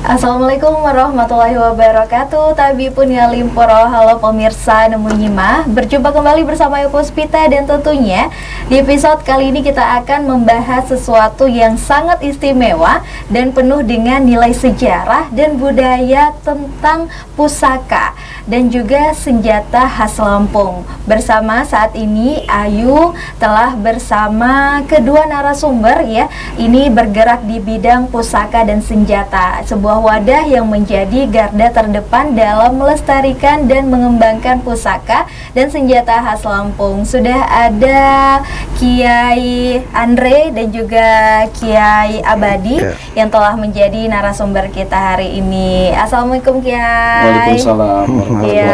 Assalamualaikum warahmatullahi wabarakatuh. Tabi pun ya limporo. Halo pemirsa Nemu Nyimah. Berjumpa kembali bersama Yoko Spita. Dan tentunya di episode kali ini kita akan membahas sesuatu yang sangat istimewa dan penuh dengan nilai sejarah dan budaya tentang pusaka dan juga senjata khas Lampung. Bersama saat ini Ayu telah bersama kedua narasumber ya. Ini bergerak di bidang pusaka dan senjata, sebuah wadah yang menjadi garda terdepan dalam melestarikan dan mengembangkan pusaka dan senjata khas Lampung. Sudah ada Kiai Andre dan juga Kiai Abadi yang telah menjadi narasumber kita hari ini. Assalamualaikum Kiai. Waalaikumsalam. Ya,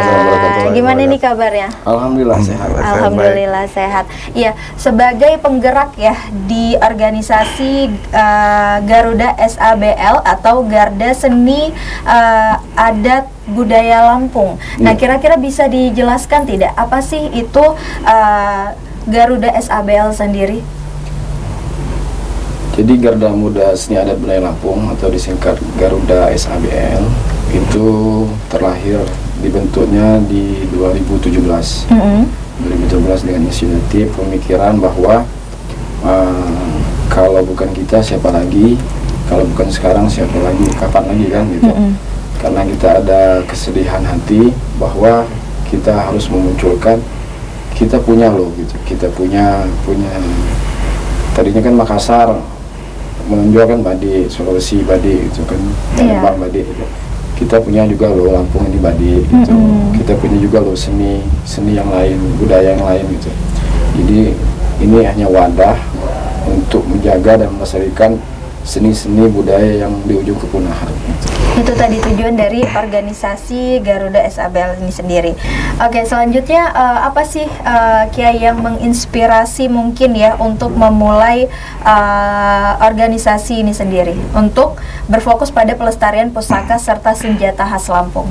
gimana nih kabarnya? Alhamdulillah sehat. Alhamdulillah sehat. Iya, sebagai penggerak ya di organisasi Garuda SABL atau Garda Seni Adat Budaya Lampung. Nah, kira-kira bisa dijelaskan tidak apa sih itu Garuda SABL sendiri? Jadi Garda Muda Seni Adat Budaya Lampung atau disingkat Garuda SABL itu terlahir dibentuknya di 2017. 2017 dengan inisiatif pemikiran bahwa kalau bukan kita siapa lagi, kalau bukan sekarang siapa lagi, kapan lagi kan gitu. Karena kita ada kesedihan hati bahwa kita harus memunculkan kita punya loh gitu, kita punya tadinya kan Makassar menunjukkan badik, Sulawesi badik gitu kan, Palembang badik gitu. Kita punya juga loh Lampung ini badik gitu. Kita punya juga loh seni yang lain, budaya yang lain gitu. Jadi ini hanya wadah untuk menjaga dan melestarikan seni-seni budaya yang di ujung kepunahan gitu. Itu tadi tujuan dari organisasi Garuda SABL ini sendiri. Oke, selanjutnya apa sih Kiai yang menginspirasi mungkin ya untuk memulai organisasi ini sendiri untuk berfokus pada pelestarian pusaka serta senjata khas Lampung?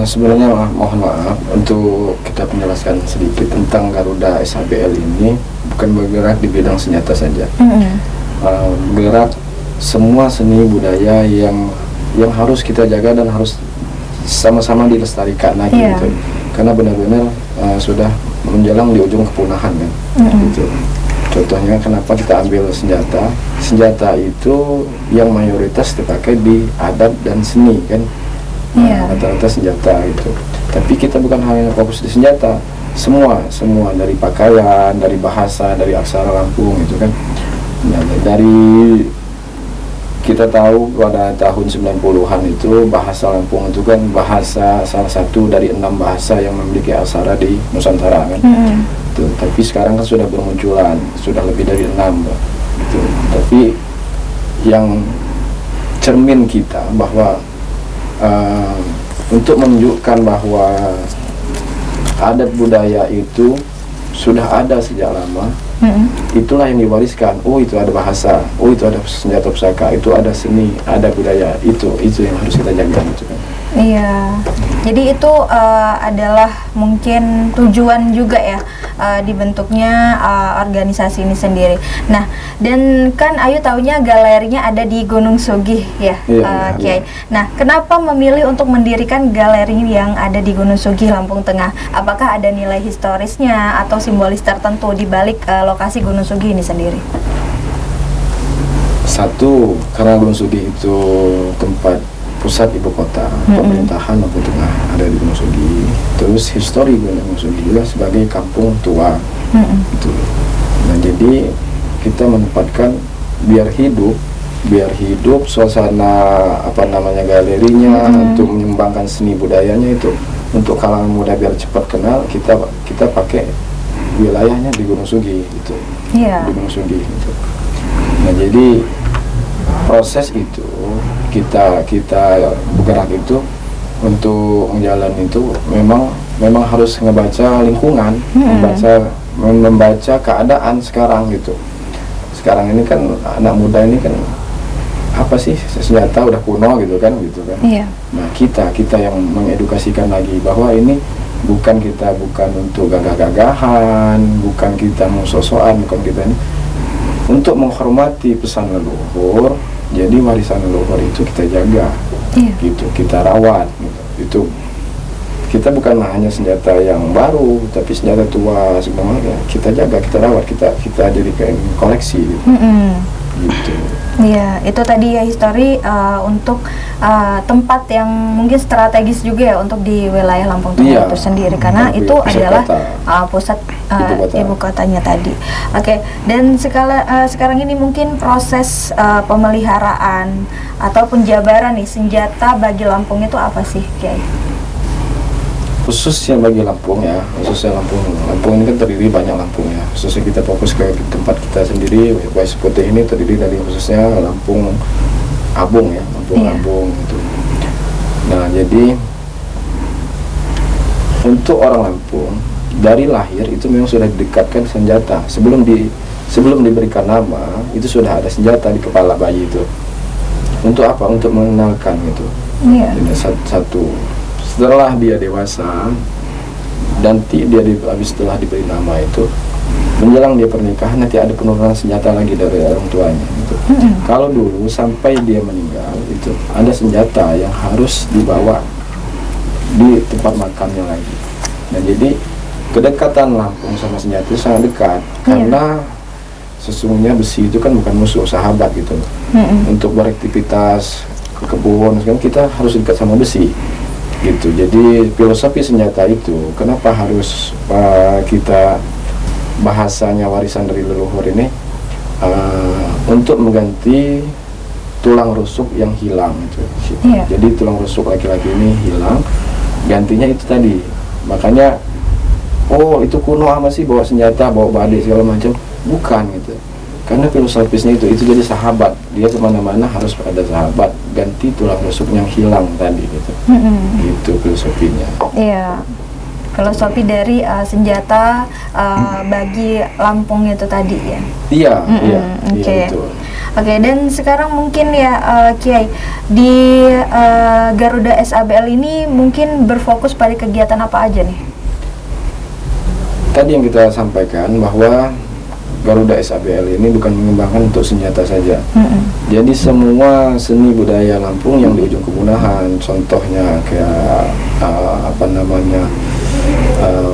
Sebenarnya mohon maaf untuk kita menjelaskan sedikit tentang Garuda SABL ini, bukan bergerak di bidang senjata saja. Bergerak semua seni budaya yang harus kita jaga dan harus sama-sama dilestarikan lagi gitu. Karena benar-benar sudah menjelang di ujung kepunahan kan. Gitu. Contohnya kenapa kita ambil senjata? Senjata itu yang mayoritas dipakai di adat dan seni kan. Rata-rata senjata gitu. Tapi kita bukan hanya fokus di senjata, semua dari pakaian, dari bahasa, dari aksara Lampung gitu kan. Nah, dari kita tahu pada tahun 90-an itu bahasa Lampung itu kan bahasa salah satu dari 6 bahasa yang memiliki aksara di Nusantara kan. Tuh, tapi sekarang kan sudah bermunculan, sudah lebih dari 6 gitu. Tapi yang cermin kita bahwa untuk menunjukkan bahwa adat budaya itu sudah ada sejak lama, itulah yang diwariskan. Oh, itu ada bahasa, oh itu ada senjata pusaka, itu ada seni, ada budaya, itu yang harus kita jaga gitu kan. Iya, jadi itu adalah mungkin tujuan juga ya dibentuknya organisasi ini sendiri. Nah, dan kan Ayu taunya galerinya ada di Gunung Sugih ya, Kiai. Nah, kenapa memilih untuk mendirikan galeri yang ada di Gunung Sugih, Lampung Tengah? Apakah ada nilai historisnya atau simbolis tertentu di balik lokasi Gunung Sugih ini sendiri? Satu, karena Gunung Sugih itu tempat pusat ibu kota pemerintahan Lampung Tengah ada di Gunung Sugih. Terus histori Gunung Sugih juga sebagai kampung tua gitu. Nah, jadi kita menempatkan biar hidup suasana galerinya untuk menyumbangkan seni budayanya itu untuk kalangan muda biar cepat kenal, kita pakai wilayahnya di Gunung Sugih gitu. Di Gunung Sugih gitu. Nah, jadi proses itu kita bergerak itu untuk menjalan itu memang harus ngebaca lingkungan, membaca keadaan sekarang gitu. Sekarang ini kan anak muda ini kan apa sih, senjata udah kuno gitu kan. Nah, kita yang mengedukasikan lagi bahwa ini bukan untuk gagah-gagahan, bukan kita mau sosokan, bukan kita ini untuk menghormati pesan leluhur Jadi warisan leluhur itu kita jaga, gitu, kita rawat, gitu. Itu kita bukan hanya senjata yang baru, tapi senjata tua sebenarnya kita jaga, kita rawat, kita jadikan koleksi, gitu. Gitu. Iya, itu tadi ya histori untuk tempat yang mungkin strategis juga ya untuk di wilayah Lampung Tengah itu sendiri, karena itu adalah pusat ibu kotanya tadi. Oke, dan sekarang ini mungkin proses pemeliharaan atau penjabaran nih senjata bagi Lampung itu apa sih, Kiai? Khususnya bagi Lampung ya, khususnya Lampung ini kan terdiri banyak Lampung ya. Khususnya kita fokus ke tempat kita sendiri, Wais Putih ini terdiri dari khususnya Lampung Abung ya, Lampung Abung itu. Nah, jadi untuk orang Lampung dari lahir itu memang sudah didekatkan senjata. Sebelum diberikan nama itu sudah ada senjata di kepala bayi itu. Untuk apa? Untuk mengenalkan gitu. Ini satu. Setelah dia dewasa, nanti setelah diberi nama itu, menjelang dia pernikahan nanti ada penurunan senjata lagi dari orang tuanya. Gitu. Kalau dulu sampai dia meninggal itu ada senjata yang harus dibawa di tempat makamnya lagi. Nah, jadi kedekatan Lampung sama senjata itu sangat dekat karena sesungguhnya besi itu kan bukan musuh, sahabat gitu. Untuk beraktivitas ke kebun kan kita harus dekat sama besi. Gitu. Jadi filosofi senjata itu kenapa harus kita bahasanya warisan dari leluhur ini untuk mengganti tulang rusuk yang hilang itu. Jadi tulang rusuk laki-laki ini hilang, gantinya itu tadi. Makanya itu kuno amat sih bawa senjata, bawa badik segala macam. Bukan gitu. Karena filosofisnya itu jadi sahabat, dia kemana-mana harus ada sahabat, ganti tulang rusuk yang hilang tadi gitu. Gitu filosofinya. Iya, filosofi dari senjata bagi Lampung itu tadi ya. Iya, Oke. Oke, dan sekarang mungkin ya Kiai di Garuda SABL ini mungkin berfokus pada kegiatan apa aja nih? Tadi yang kita sampaikan bahwa Garuda SABL ini bukan mengembangkan untuk senjata saja. Jadi semua seni budaya Lampung yang di ujung kepunahan, contohnya kayak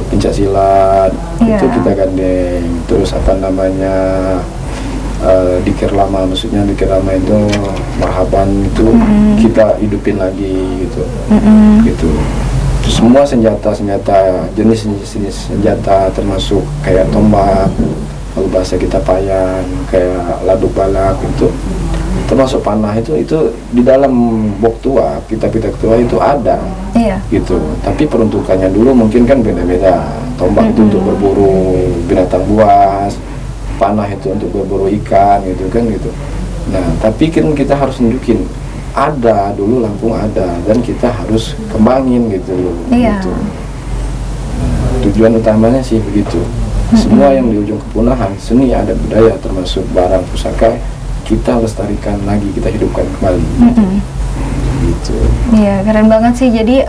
pencak silat itu kita gandeng. Terus dikir lama, maksudnya dikir lama itu marhaban itu kita hidupin lagi gitu. Gitu. Terus semua senjata jenis senjata termasuk kayak tombak, kalau bahasa kita payan, kayak laduk balak itu, termasuk panah itu di dalam bok tua, kitab tua itu ada, gitu. Tapi peruntukannya dulu mungkin kan beda-beda. Tombak itu untuk berburu binatang buas, panah itu untuk berburu ikan, gitu kan gitu. Nah, tapi kan kita harus nunjukin ada dulu Lampung ada dan kita harus kembangin gitu loh. Gitu. Tujuan utamanya sih begitu. Semua yang di ujung kepunahan, seni, adat, budaya, termasuk barang pusaka, kita lestarikan lagi, kita hidupkan kembali. Gitu. Iya, keren banget sih. Jadi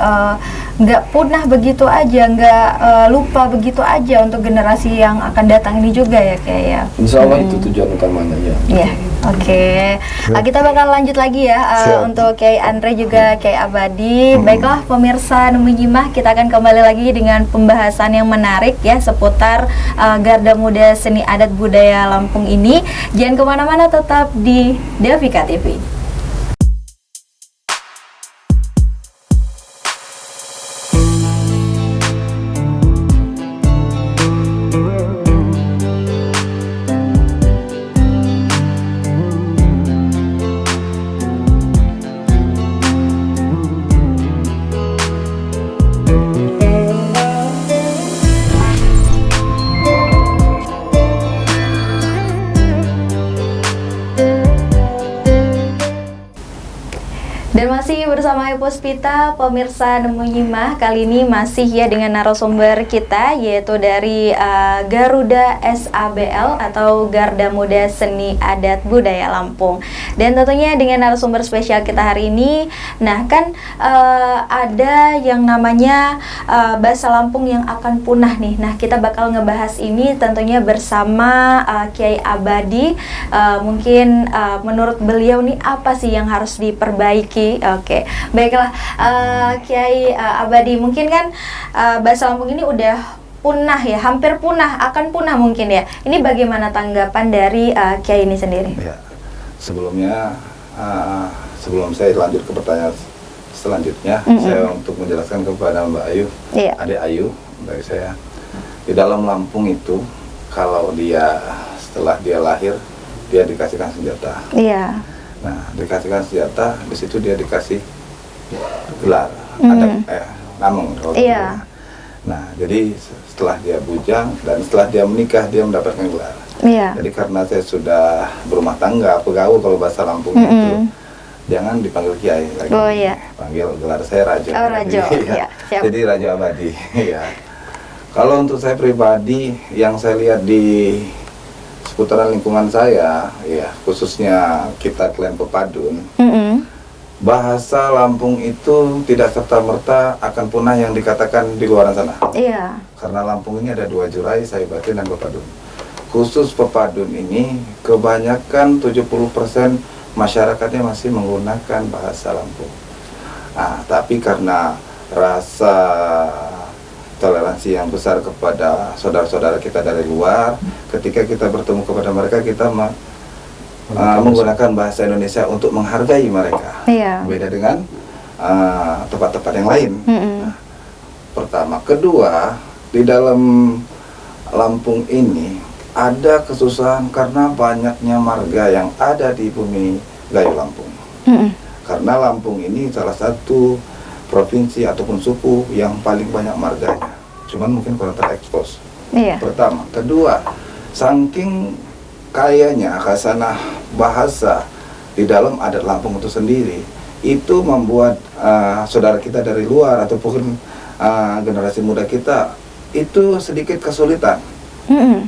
nggak punah begitu aja, nggak lupa begitu aja untuk generasi yang akan datang ini juga ya, kayak. Insya Allah itu tujuan utamanya ya. Iya. Oke, kita bakal lanjut lagi ya untuk Kiai Andre juga Kiai Abadi. Baiklah pemirsa Nemu Nyimah, kita akan kembali lagi dengan pembahasan yang menarik ya seputar Garda Muda Seni Adat Budaya Lampung ini. Jangan kemana-mana, tetap di Devika TV. Dan masih bersama Ibu Puspita, pemirsa Nemu Nyimah. Kali ini masih ya dengan narasumber kita, yaitu dari Garuda SABL atau Garda Muda Seni Adat Budaya Lampung. Dan tentunya dengan narasumber spesial kita hari ini, nah kan ada yang namanya bahasa Lampung yang akan punah nih. Nah, kita bakal ngebahas ini tentunya bersama Kiai Abadi. Mungkin menurut beliau nih apa sih yang harus diperbaiki? Oke, baiklah Kiai Abadi, mungkin kan bahasa Lampung ini udah punah ya, hampir punah, akan punah mungkin ya. Ini bagaimana tanggapan dari Kiai ini sendiri? Ya, sebelumnya sebelum saya lanjut ke pertanyaan selanjutnya, saya untuk menjelaskan kepada Mbak Ayu, Adik Ayu, dari saya, di dalam Lampung itu kalau dia setelah dia lahir dia dikasihkan senjata. Iya. Nah, dikasihkan senjata, di situ dia dikasih gelar, ada namung. Iya. Nah, jadi setelah dia bujang dan setelah dia menikah dia mendapatkan gelar. Iya. Jadi karena saya sudah berumah tangga, pegaul kalau bahasa Lampung itu, jangan dipanggil Kiai lagi. Oh iya. Panggil gelar saya Rajo. Oh, Rajo. Ya. Siap. Jadi Rajo Abadi. Ya. Kalau untuk saya pribadi, yang saya lihat di seputaran lingkungan saya, ya khususnya kita Klen Pepadun, bahasa Lampung itu tidak serta-merta akan punah yang dikatakan di luar sana. Iya. Karena Lampung ini ada dua jurai, Saibatin dan Pepadun. Khusus Pepadun ini, kebanyakan 70% masyarakatnya masih menggunakan bahasa Lampung. Nah, tapi karena rasa toleransi yang besar kepada saudara-saudara kita dari luar, ketika kita bertemu kepada mereka, kita menggunakan bahasa Indonesia untuk menghargai mereka. Iya. Beda dengan tempat-tempat yang lain. Nah, pertama, kedua, di dalam Lampung ini ada kesusahan karena banyaknya marga yang ada di bumi Gayo Lampung. Karena Lampung ini salah satu provinsi ataupun suku yang paling banyak marganya, cuman mungkin kurang terekspos. Iya. Pertama, kedua, saking kayanya khasanah bahasa di dalam adat Lampung itu sendiri, itu membuat saudara kita dari luar ataupun generasi muda kita itu sedikit kesulitan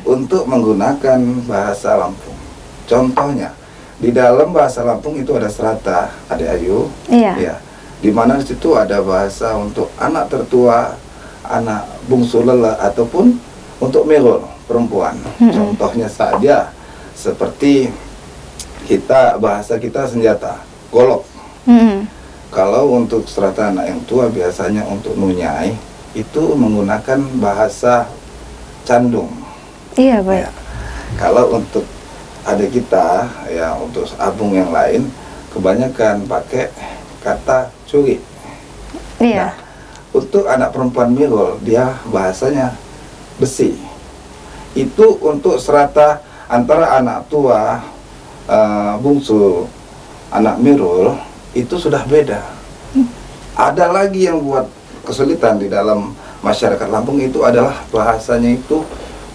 untuk menggunakan bahasa Lampung. Contohnya, di dalam bahasa Lampung itu ada serata, Adik Ayu, ya, di mana di situ ada bahasa untuk anak tertua, anak bungsu lela, ataupun untuk merol perempuan. Contohnya saja seperti bahasa kita senjata, golok. Kalau untuk strata anak yang tua biasanya untuk nunyai itu menggunakan bahasa candung. Iya, baik. Ya. Kalau untuk adik kita, ya untuk abung yang lain, kebanyakan pakai kata curi. Iya. Nah, untuk anak perempuan mirol, dia bahasanya besi. Itu untuk serata antara anak tua, bungsu, anak mirol, itu sudah beda. Ada lagi yang buat kesulitan di dalam masyarakat Lampung, itu adalah bahasanya itu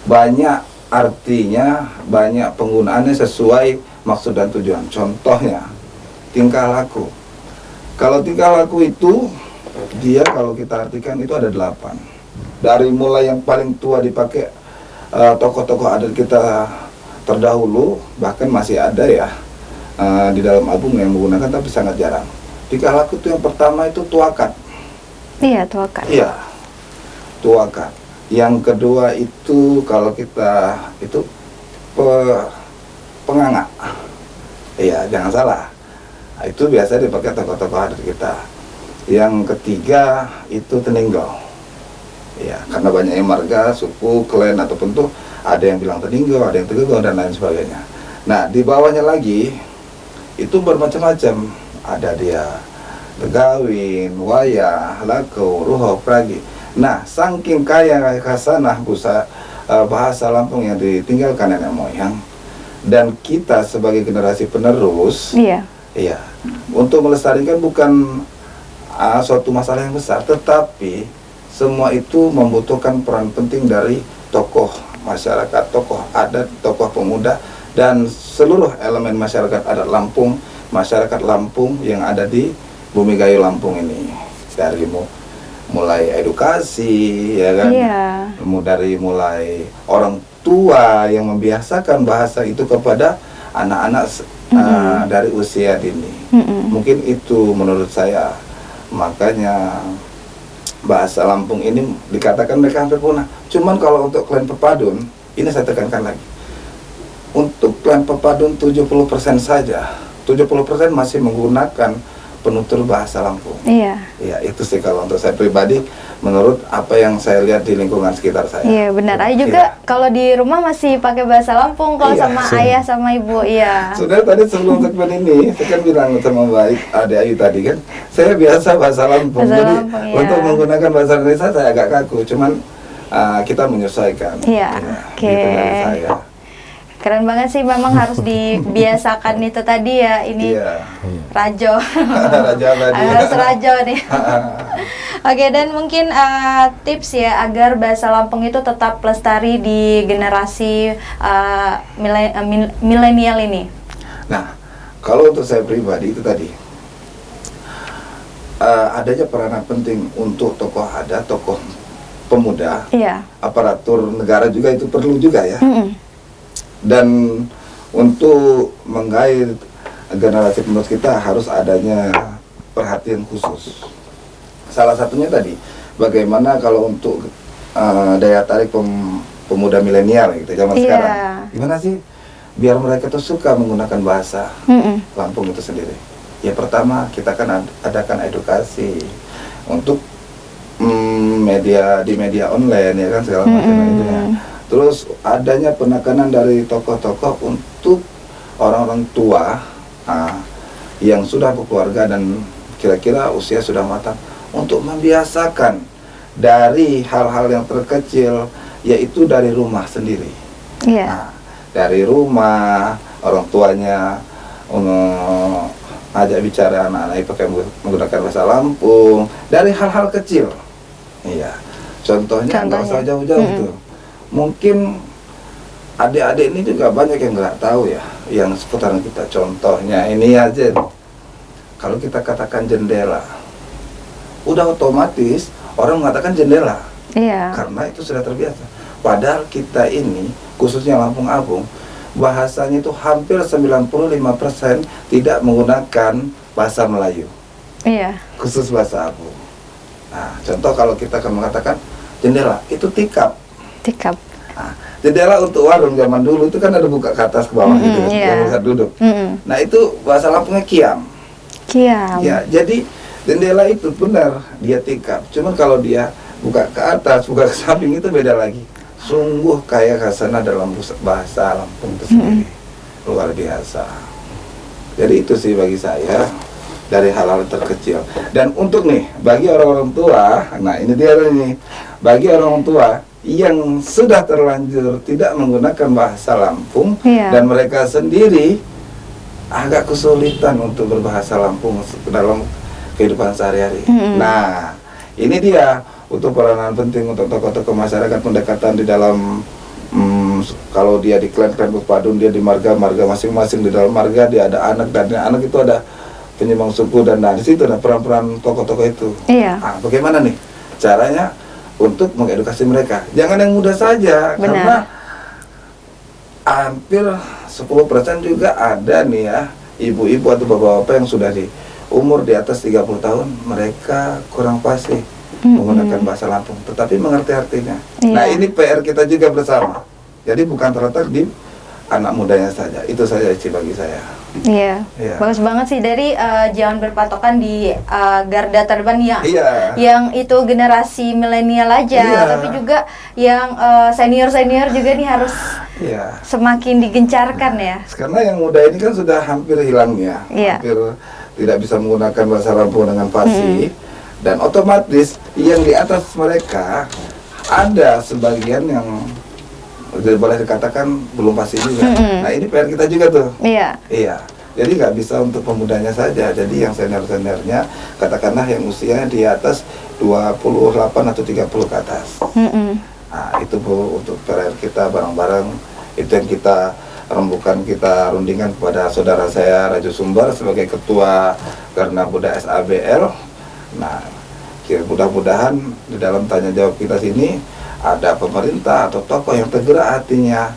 banyak artinya, banyak penggunaannya sesuai maksud dan tujuan. Contohnya, tingkah laku. Kalau tingkah laku itu, dia kalau kita artikan itu ada 8. Dari mulai yang paling tua dipakai tokoh-tokoh adat kita terdahulu, bahkan masih ada ya di dalam album yang menggunakan, tapi sangat jarang. Tingkah laku itu yang pertama itu tuakat. Iya, tuakat. Iya, tuakat. Yang kedua itu kalau kita itu penganga. Iya, jangan salah. Itu biasa dipakai tokoh-tokoh adat kita. Yang ketiga itu teninggal. Ya, karena banyaknya marga, suku, klan ataupun tuh ada yang bilang teninggal, ada yang tegegol dan lain sebagainya. Nah, di bawahnya lagi itu bermacam-macam. Ada dia tegawin, wayah, lakau, ruho, pragi. Nah, saking kaya khasanah bahasa Lampung yang ditinggalkan nenek moyang, dan kita sebagai generasi penerus, iya, untuk melestarikan bukan suatu masalah yang besar, tetapi semua itu membutuhkan peran penting dari tokoh masyarakat, tokoh adat, tokoh pemuda, dan seluruh elemen masyarakat adat Lampung, masyarakat Lampung yang ada di Bumi Gayo Lampung ini dari mulai edukasi, ya kan, dari mulai orang tua yang membiasakan bahasa itu kepada anak-anak dari usia dini. Mungkin itu menurut saya, makanya bahasa Lampung ini dikatakan mereka hampir punah. Cuman kalau untuk klan Pepadun, ini saya tekankan lagi, untuk klan Pepadun 70% saja, 70% masih menggunakan penutur bahasa Lampung. Iya, itu sih kalau untuk saya pribadi, menurut apa yang saya lihat di lingkungan sekitar saya. Iya, benar. Ayah juga kalau di rumah masih pakai bahasa Lampung kalau sama ayah sama ibu. Iya. Sudah tadi sebelum segmen ini, saya kan bilang sama baik Ade Ayu tadi kan, saya biasa bahasa Lampung. Jadi untuk menggunakan bahasa Indonesia saya agak kaku, cuman kita menyesuaikan. Iya. Oke. Gitu dari saya. Keren banget sih, memang harus dibiasakan itu tadi ya, ini Rajo. Harus Rajo nih. Oke, dan mungkin tips ya agar bahasa Lampung itu tetap lestari di generasi milenial ini. Nah, kalau untuk saya pribadi itu tadi adanya peranan penting untuk tokoh adat, tokoh pemuda, aparatur negara juga itu perlu juga ya. Dan untuk menggait generasi penerus kita harus adanya perhatian khusus. Salah satunya tadi, bagaimana kalau untuk daya tarik pemuda milenial gitu zaman sekarang, gimana sih biar mereka tuh suka menggunakan bahasa Lampung itu sendiri. Ya pertama, kita kan adakan edukasi untuk di media online ya kan, segala macam itu ya. Terus adanya penekanan dari tokoh-tokoh untuk orang-orang tua yang sudah berkeluarga dan kira-kira usia sudah matang, untuk membiasakan dari hal-hal yang terkecil, yaitu dari rumah sendiri. Dari rumah, orang tuanya ajak bicara anak-anak pakai menggunakan bahasa Lampung, dari hal-hal kecil. Contohnya nggak usah jauh-jauh tuh. Mungkin adik-adik ini juga banyak yang nggak tahu ya, yang seputaran kita. Contohnya ini aja, kalau kita katakan jendela, udah otomatis orang mengatakan jendela, karena itu sudah terbiasa. Padahal kita ini, khususnya Lampung Apung, bahasanya itu hampir 95% tidak menggunakan bahasa Melayu, khusus bahasa Apung. Nah, contoh kalau kita akan mengatakan jendela, itu tikap. Nah, jendela untuk warung zaman dulu itu kan ada buka ke atas ke bawah gitu, yang bisa duduk. Nah itu bahasa Lampungnya kiam. Ya, jadi jendela itu benar dia tikap. Cuman kalau dia buka ke atas, buka ke samping itu beda lagi. Sungguh kaya khasana dalam bahasa Lampung itu sendiri, luar biasa. Jadi itu sih bagi saya dari hal-hal terkecil. Dan untuk nih bagi orang-orang tua, nah ini dia nih, bagi orang tua yang sudah terlanjur tidak menggunakan bahasa Lampung dan mereka sendiri agak kesulitan untuk berbahasa Lampung dalam kehidupan sehari-hari. Nah, ini dia untuk peranan penting untuk tokoh-tokoh masyarakat, pendekatan di dalam kalau dia di klan-klan Pepadun, dia di marga-marga masing-masing, di dalam marga dia ada anak, dan anak itu ada penyembang suku, dan di situ ada peran-peran tokoh-tokoh itu. Nah, bagaimana nih caranya untuk mengedukasi mereka? Jangan yang muda saja, karena hampir 10% juga ada nih ya, ibu-ibu atau bapak-bapak yang sudah di umur di atas 30 tahun, mereka kurang fasih menggunakan bahasa Lampung, tetapi mengerti artinya. Nah, ini PR kita juga bersama. Jadi bukan terletak di anak mudanya saja. Itu saja sih bagi saya. Bagus banget sih, dari jangan berpatokan di garda terdepan yang itu generasi milenial aja, tapi juga yang senior-senior juga nih harus semakin digencarkan ya. Karena yang muda ini kan sudah hampir hilang ya, hampir tidak bisa menggunakan bahasa Lampung dengan fasih, dan otomatis yang di atas mereka ada sebagian yang boleh dikatakan belum pasti juga. Nah, ini PR kita juga tuh. Jadi nggak bisa untuk pemudanya saja. Jadi yang senior-seniornya, katakanlah yang usia di atas 28 atau 30 ke atas. Nah, itu Bu, untuk PR kita bareng-bareng. Itu yang kita rembukan kita rundingkan kepada saudara saya Rajo Sumber sebagai Ketua Garuda Muda SABL. Nah, mudah-mudahan di dalam tanya jawab kita sini ada pemerintah atau tokoh yang tergerak hatinya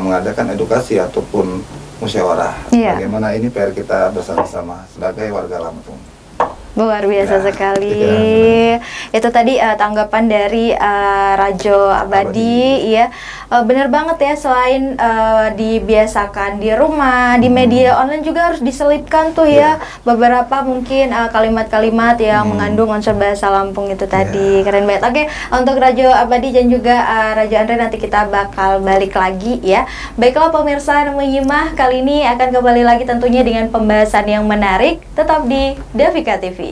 mengadakan edukasi ataupun musyawarah. Bagaimana ini PR kita bersama-sama sebagai warga Lampung. Luar biasa sekali. Itu tadi tanggapan dari Rajo Abadi, ya. Benar banget ya, selain dibiasakan di rumah, di media online juga harus diselipkan tuh ya beberapa mungkin kalimat-kalimat yang mengandung unsur bahasa Lampung itu tadi. Keren banget. Oke, untuk Rajo Abadi dan juga Rajo Andre nanti kita bakal balik lagi ya. Baiklah pemirsa Menyimak, kali ini akan kembali lagi tentunya dengan pembahasan yang menarik. Tetap di Davika TV.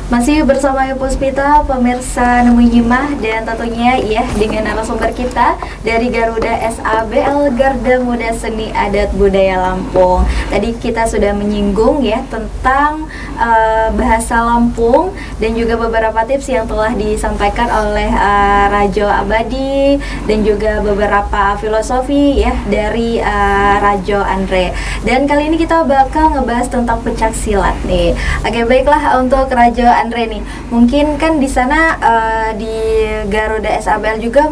Masih bersama Ibu Puspita, pemirsa Menyimak, dan tentunya ya dengan narasumber kita dari Garuda SABL, Garda Muda Seni Adat Budaya Lampung. Tadi kita sudah menyinggung ya tentang bahasa Lampung dan juga beberapa tips yang telah disampaikan oleh Rajo Abadi dan juga beberapa filosofi ya dari Rajo Andre. Dan kali ini kita bakal ngebahas tentang pencak silat nih. Oke, baiklah untuk Rajo Andre nih, mungkin kan di sana di Garuda SABL juga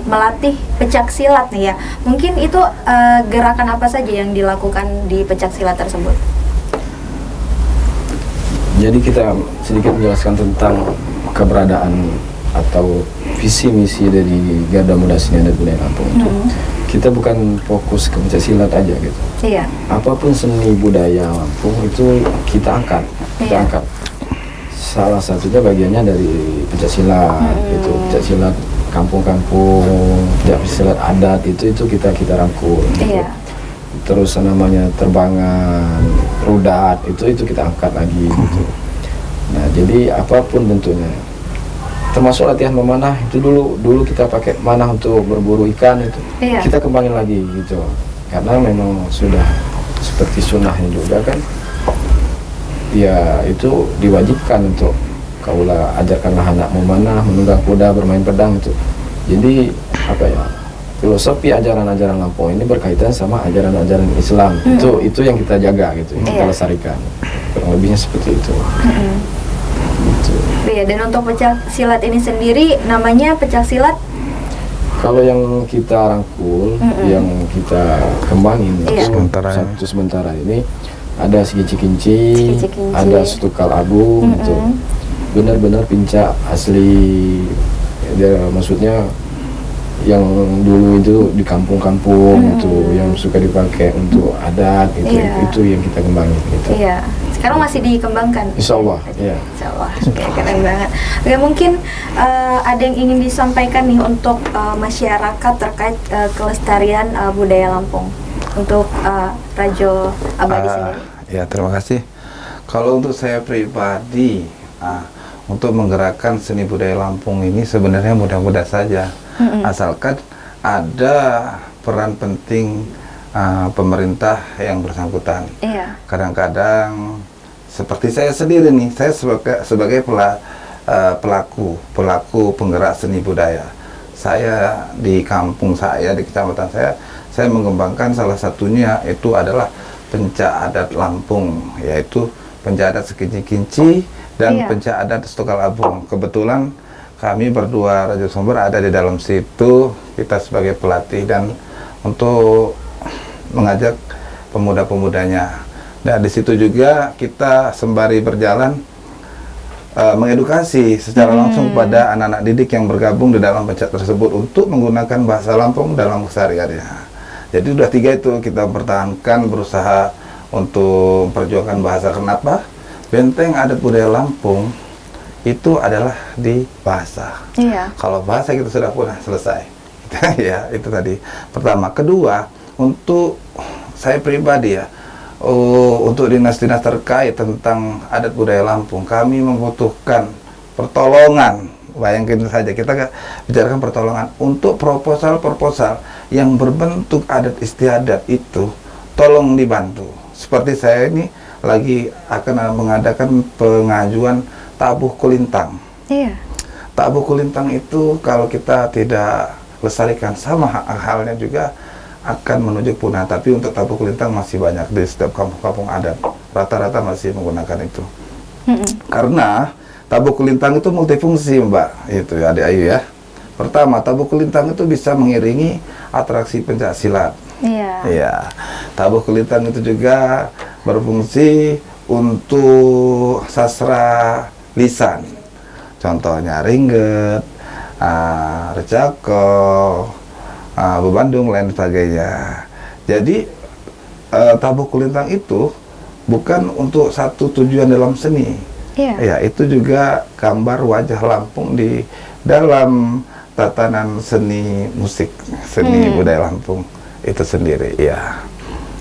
melatih pencak silat nih ya. Mungkin itu gerakan apa saja yang dilakukan di pencak silat tersebut? Jadi kita sedikit menjelaskan tentang keberadaan atau visi misi dari Garda Muda Seni Adat Budaya Lampung itu. Kita bukan fokus ke pencak silat aja gitu. Iya. Apapun seni budaya Lampung itu kita angkat, angkat. Salah satunya bagiannya dari pencak silat, itu pencak silat kampung-kampung, pencak silat adat itu kita rangkul. Gitu. Terus namanya terbangan, rudat itu kita angkat lagi gitu. Nah, jadi apapun bentuknya, termasuk latihan memanah itu dulu kita pakai manah untuk berburu ikan itu, kita kembangin lagi gitu. Karena memang sudah seperti sunnahnya juga kan. Ya itu diwajibkan untuk kaulah ajarkanlah anak memanah, menunggang kuda, bermain pedang itu. Jadi apa ya, filosofi ajaran-ajaran Lampung ini berkaitan sama ajaran-ajaran Islam. Itu yang kita jaga gitu, yang kita lestarikan. Kurang lebihnya seperti itu. Gitu. Iya, dan untuk pencak silat ini sendiri namanya pencak silat. Kalau yang kita rangkul, yang kita kembangin satu sementara ini ada Segi Cikinci, ada Setukal Agung, itu benar-benar pincak asli. Dia maksudnya yang dulu itu di kampung-kampung itu yang suka dipakai untuk adat itu yang kita kembangin gitu. Iya. Sekarang masih dikembangkan. Insya Allah. Iya. Insya Allah. Oke, keren banget. Oke, mungkin ada yang ingin disampaikan nih untuk masyarakat terkait kelestarian budaya Lampung. Untuk Rajo Abadi sendiri. Ya, terima kasih. Kalau untuk saya pribadi, untuk menggerakkan seni budaya Lampung ini sebenarnya mudah-mudah saja. Asalkan ada peran penting pemerintah yang bersangkutan. Kadang-kadang seperti saya sendiri nih, saya sebagai pelaku penggerak seni budaya. Saya di kampung saya, di kecamatan saya mengembangkan salah satunya itu adalah pencak adat Lampung, yaitu pencak adat Segi Cikinci dan pencak adat Setukal Agung. Kebetulan kami berdua Rajo Sumber ada di dalam situ, kita sebagai pelatih dan untuk mengajak pemuda-pemudanya. Dan di situ juga kita sembari berjalan mengedukasi secara langsung kepada anak-anak didik yang bergabung di dalam pencak tersebut untuk menggunakan bahasa Lampung dalam kesehariannya. Jadi sudah 3 itu kita pertahankan, berusaha untuk memperjuangkan bahasa. Kenapa? Benteng adat budaya Lampung itu adalah di bahasa. Kalau bahasa kita sudah pernah selesai. Ya, itu tadi. Pertama. Kedua, untuk saya pribadi ya, untuk dinas-dinas terkait tentang adat budaya Lampung, kami membutuhkan pertolongan. Bayangkan saja, kita bicarakan pertolongan untuk proposal-proposal yang berbentuk adat istiadat itu, tolong dibantu. Seperti saya ini lagi akan mengadakan pengajuan tabuh kulintang. Iya. Tabuh kulintang itu kalau kita tidak lestarikan, sama halnya juga akan menuju punah. Tapi untuk tabuh kulintang masih banyak di setiap kampung-kampung adat, rata-rata masih menggunakan itu. Karena tabuh kulintang itu multifungsi, Mbak, itu ya, Adik Ayu ya. Pertama, tabuh kulintang itu bisa mengiringi atraksi pencak silat. Iya. Iya. Tabuh kulintang itu juga berfungsi untuk sastra lisan. Contohnya ringget, recako, bebandung, lain sebagainya. Jadi tabuh kulintang itu bukan untuk satu tujuan dalam seni. Iya. Ya, itu juga gambar wajah Lampung di dalam tatanan seni musik, seni budaya Lampung itu sendiri. Ya,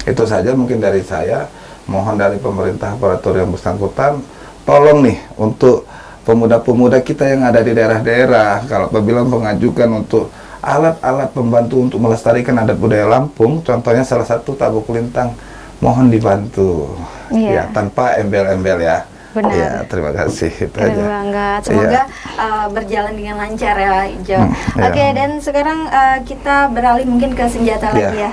itu saja mungkin dari saya. Mohon dari pemerintah aparatur yang bersangkutan, tolong nih untuk pemuda-pemuda kita yang ada di daerah-daerah, kalau apabila mengajukan untuk alat-alat pembantu untuk melestarikan adat budaya Lampung, contohnya salah satu tabuh kulintang, mohon dibantu. Ya, tanpa embel-embel ya. Benar. Ya, terima kasih. Itu Keren aja. banget. Semoga berjalan dengan lancar ya, Jo. Iya. Oke, dan sekarang kita beralih mungkin ke senjata lagi ya.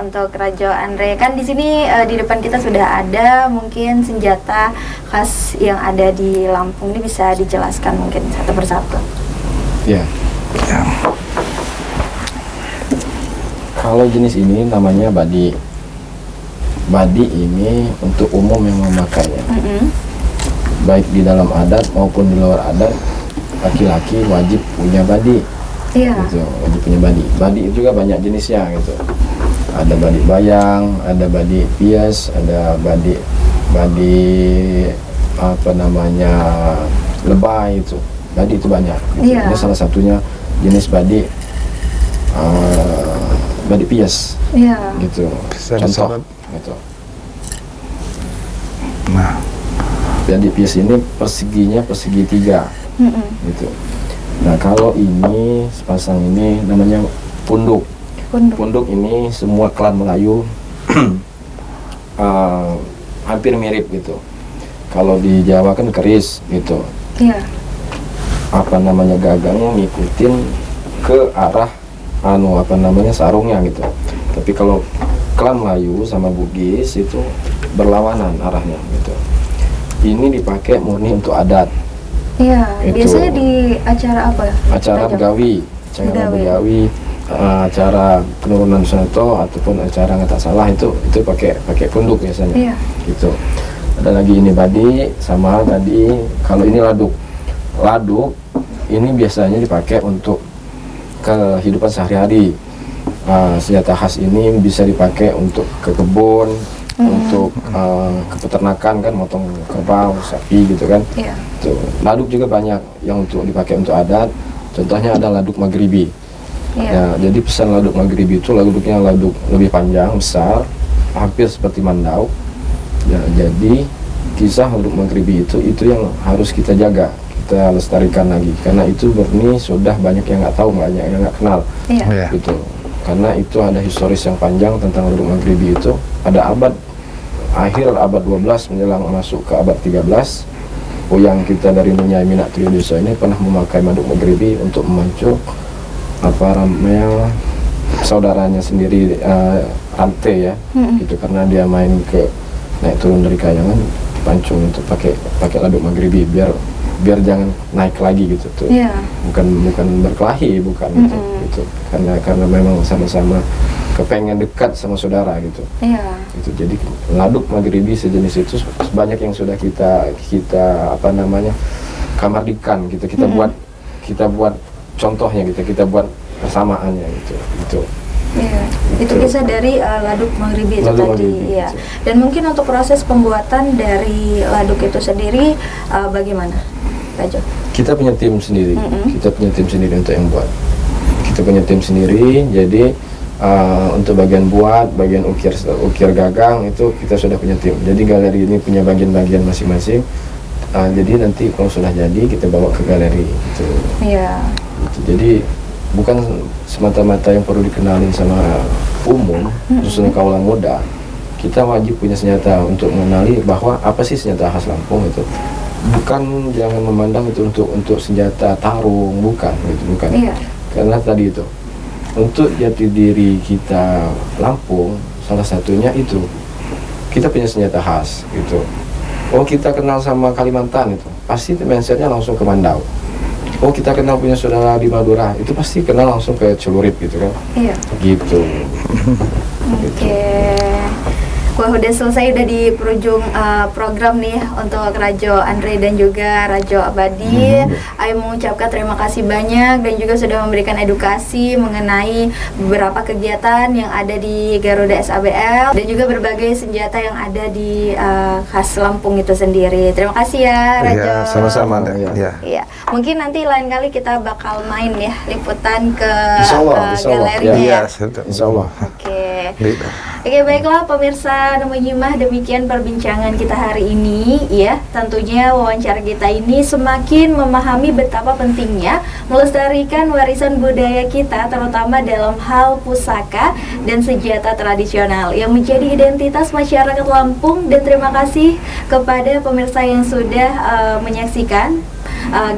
Untuk Rajo Andre, kan di sini di depan kita sudah ada mungkin senjata khas yang ada di Lampung, ini bisa dijelaskan mungkin satu persatu. Ya. Ya. Kalau jenis ini namanya badi. Badi ini untuk umum yang memakainya. Baik di dalam adat maupun di luar adat, laki-laki wajib punya badi. Iya. Gitu, wajib punya badi. Badi itu juga banyak jenisnya gitu. Ada badi bayang, ada badi pias, ada badi apa namanya lebay itu. Badi itu banyak. Gitu. Iya. Ini salah satunya jenis badi badi pias. Iya. Gitu. Bisa Contoh disorot. gitu. Nah, Badi pias ini perseginya persegi 3 gitu. Nah, kalau ini sepasang ini namanya punduk. Punduk ini semua klan Melayu hampir mirip gitu. Kalau di Jawa kan keris gitu. Iya. Apa namanya gagangnya ngikutin ke arah apa namanya sarungnya gitu. Tapi kalau klan Melayu sama Bugis itu berlawanan arahnya gitu. Ini dipakai murni untuk adat. Iya. Itu. Biasanya di acara apa? Acara begawi, acara penurunan Soneto ataupun acara nggak tak salah itu pakai punduk biasanya. Iya. Gitu. Ada lagi ini badi sama tadi kalau ini laduk. Laduk ini biasanya dipakai untuk kehidupan sehari-hari. Senjata khas ini bisa dipakai untuk ke kebun, untuk ke peternakan kan, motong kerbau, sapi gitu kan. Iya. Tuh. Laduk juga banyak yang untuk dipakai untuk adat. Contohnya ada laduk Maghribi. Iya. Ya, jadi pesan laduk Maghribi itu laduknya laduk lebih panjang, besar, hampir seperti mandau. Ya, jadi kisah laduk Maghribi itu yang harus kita jaga, kita lestarikan lagi, karena itu murni sudah banyak yang nggak tahu, banyak yang nggak kenal. Iya. ya. Gitu. Karena itu ada historis yang panjang tentang laduk Maghribi itu. Ada akhir abad 12 menjelang masuk ke abad 13. Yang kita dari Nyai Minak Triyodoso ini pernah memakai laduk Maghribi untuk memancung apa namanya saudaranya sendiri, Ante ya, gitu, karena dia main ke naik turun dari kayangan, pancung untuk pakai laduk Maghribi biar jangan naik lagi gitu tuh. Iya. Bukan berkelahi, bukan gitu. Karena memang sama-sama kepengen dekat sama saudara gitu. Iya. Gitu. Jadi laduk Maghribi sejenis itu banyak yang sudah kita apa namanya kamardikan gitu. Kita buat contohnya gitu, kita buat persamaannya gitu. Iya. Itu kisah dari laduk Maghribi itu Laduk tadi. Maghribi, Iya. gitu. Dan mungkin untuk proses pembuatan dari laduk itu sendiri bagaimana, Rajo? Kita punya tim sendiri. Kita punya tim sendiri untuk yang buat. Kita punya tim sendiri. Jadi Untuk bagian buat, bagian ukir gagang itu kita sudah punya tim. Jadi galeri ini punya bagian-bagian masing-masing. Jadi nanti kalau sudah jadi kita bawa ke galeri gitu. Iya. Gitu. Jadi bukan semata-mata yang perlu dikenalin sama umum, khususnya kaula muda. Kita wajib punya senjata untuk mengenali bahwa apa sih senjata khas Lampung itu. Bukan, jangan memandang itu untuk senjata tarung, bukan gitu, bukan. Iya. Karena tadi itu untuk jati diri kita Lampung, salah satunya itu kita punya senjata khas gitu. Oh, kita kenal sama Kalimantan itu pasti mindsetnya langsung ke Mandau. Oh, kita kenal punya saudara di Madura itu pasti kenal langsung ke Celurit gitu kan. Iya. Gitu. Oke. Wah, udah selesai, udah di penghujung program nih untuk Rajo Andre dan juga Rajo Abadi. Ayo mengucapkan terima kasih banyak dan juga sudah memberikan edukasi mengenai beberapa kegiatan yang ada di Garuda SABL dan juga berbagai senjata yang ada di khas Lampung itu sendiri. Terima kasih ya Rajo. Ya, sama-sama. Ya. Iya, mungkin nanti lain kali kita bakal main ya liputan ke Insya Allah. galerinya Iya, ya. Insya Allah. Oke. Gitu. Oke, baiklah pemirsa Nemu Nyimah, demikian perbincangan kita hari ini ya. Tentunya wawancara kita ini semakin memahami betapa pentingnya melestarikan warisan budaya kita, terutama dalam hal pusaka dan senjata tradisional yang menjadi identitas masyarakat Lampung. Dan terima kasih kepada pemirsa yang sudah menyaksikan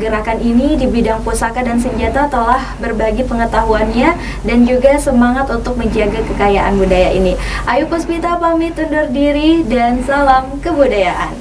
gerakan ini di bidang pusaka dan senjata, telah berbagi pengetahuannya dan juga semangat untuk menjaga kekayaan budaya ini. Ayu Puspita pamit undur diri dan salam kebudayaan.